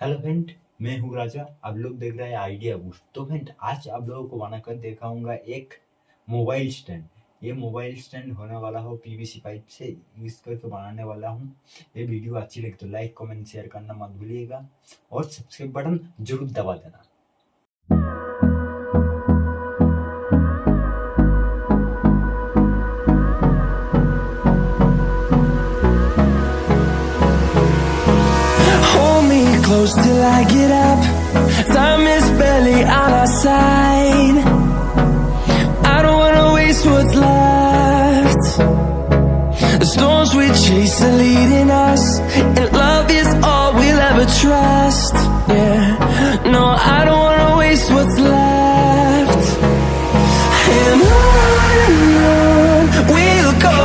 Hello friend, मैं हूँ राजा। आप लोग देख रहे हैं आइडिया बूस्ट। तो फ्रेंड, आज आप लोगों को बनाकर दिखाऊंगा एक मोबाइल स्टैंड। ये मोबाइल स्टैंड होने वाला हो पीवीसी पाइप से यूज करके बनाने वाला हूँ। ये वीडियो अच्छी लगे तो लाइक कमेंट शेयर करना मत भूलिएगा और सब्सक्राइब बटन जरूर दबा देना। Close till I get up. Time is barely on our side. I don't wanna waste what's left. The storms we chase are leading us, and love is all we'll ever trust. Yeah, no, I don't wanna waste what's left. And on we'll go,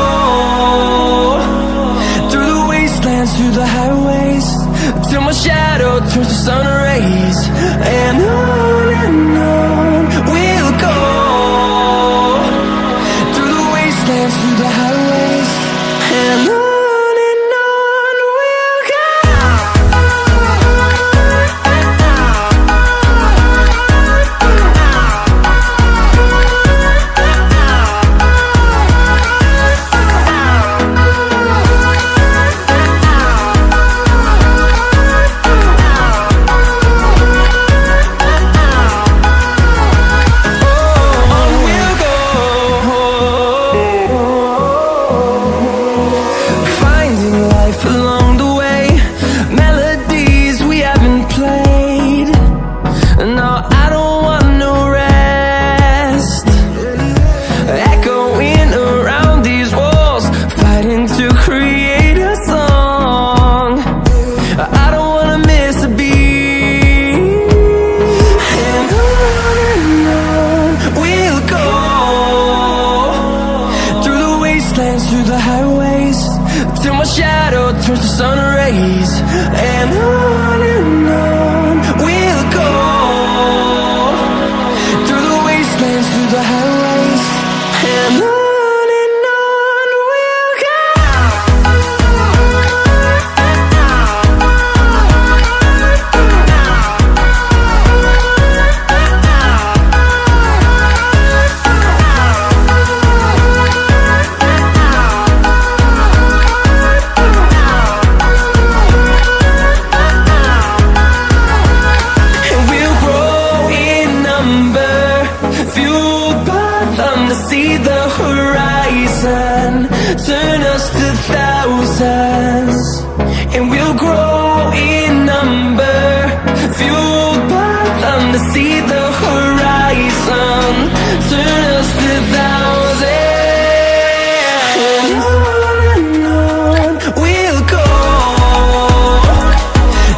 through the wastelands, through the highways, till my shadow turns to sun rays. And on we'll go, through the wastelands, through the highways. And on we'll go. Along the way, melodies we haven't played. No, I don't want no rest. Echoing around these walls, fighting to create a song. I don't wanna miss a beat. And on we'll go, through the wastelands, through the highways, till my shadow turns to sun rays. And on we'll go, through the wastelands, through the highways. And on we'll go. See the horizon, turn us to thousands, and we'll grow in number, fueled by them to see the horizon, turn us to thousands. And on we'll go,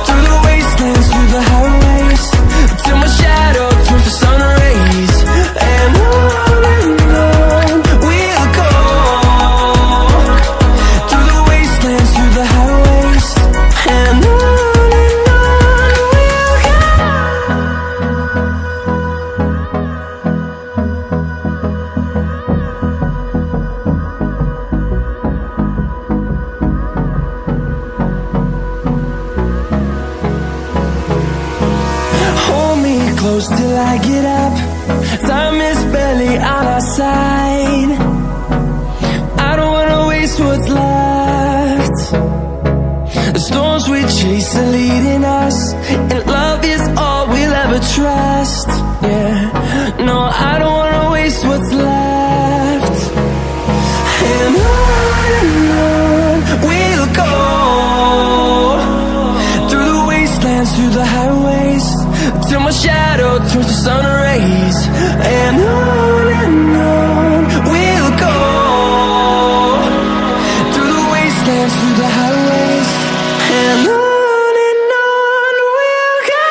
through the wastelands, through the highways, till my shadow turns to sun rays. And close till I get up. Time is barely on our side. I don't wanna waste what's left. The storms we chase are leading us, and love is all we'll ever trust. Yeah, no, I don't wanna waste what's left. And on we'll go, through the wastelands, through the highways, till my shadow turns to sun rays. And on we'll go, through the wastelands, through the highways. And on we'll go.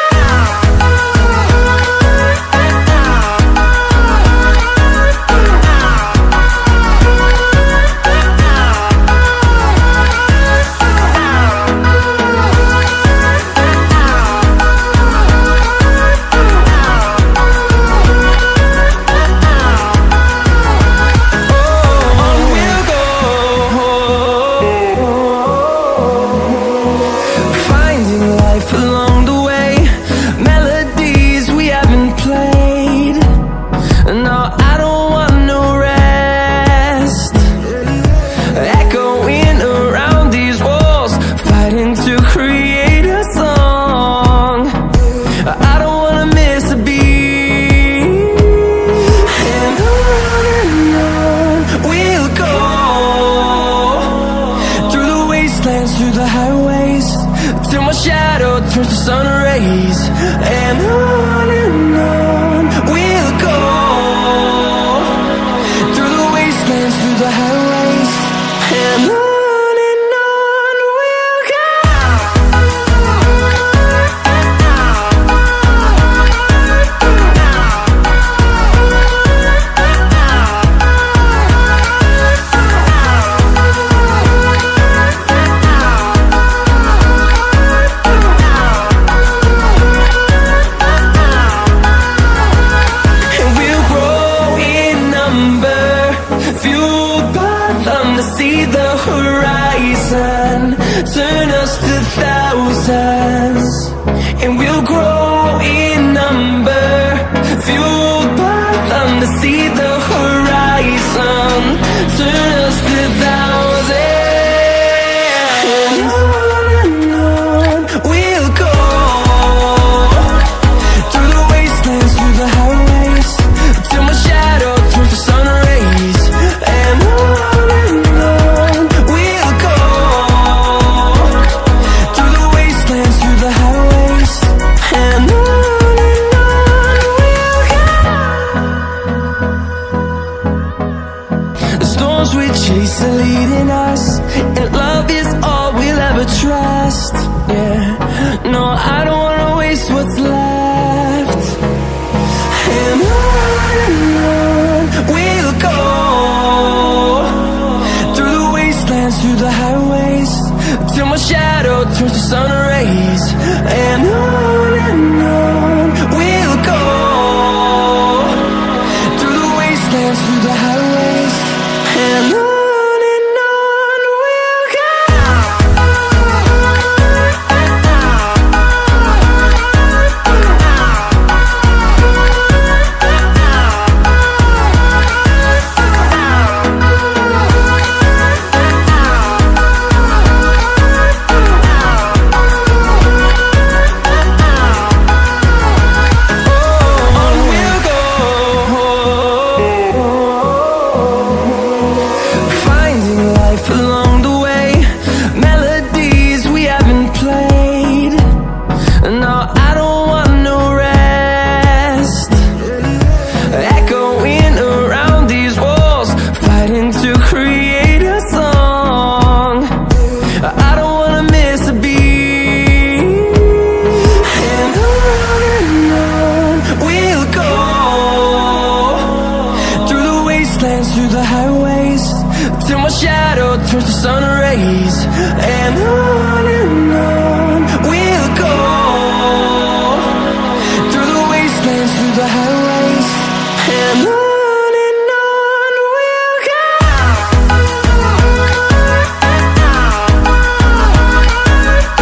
wastelands, through the highways, till my shadow turns to sun rays. And on we'll go, through the wastelands, through the highways, and on we'll go. See the horizon, turn us to thousands, and we'll grow in number, fueled by them to see the horizon, turn us to thousands. And on we'll go, through the wastelands, through the highways, till my shadow turns to sun rays. And on we chase are leading us, and love is all we'll ever trust. Yeah, no, I don't wanna waste what's left. And on we'll go, through the wastelands, through the highways, till my shadow turns to sun rays. And on we'll go, through the wastelands, through the highways, and on we'll go. Along the way, melodies we haven't played. No, I don't want no rest, echoing around these walls, fighting to create a song. I don't wanna miss a beat. And on we'll go, through the wastelands, through the highways, till my shadow turns to sun rays. And on we'll go, through the wastelands, through the highways.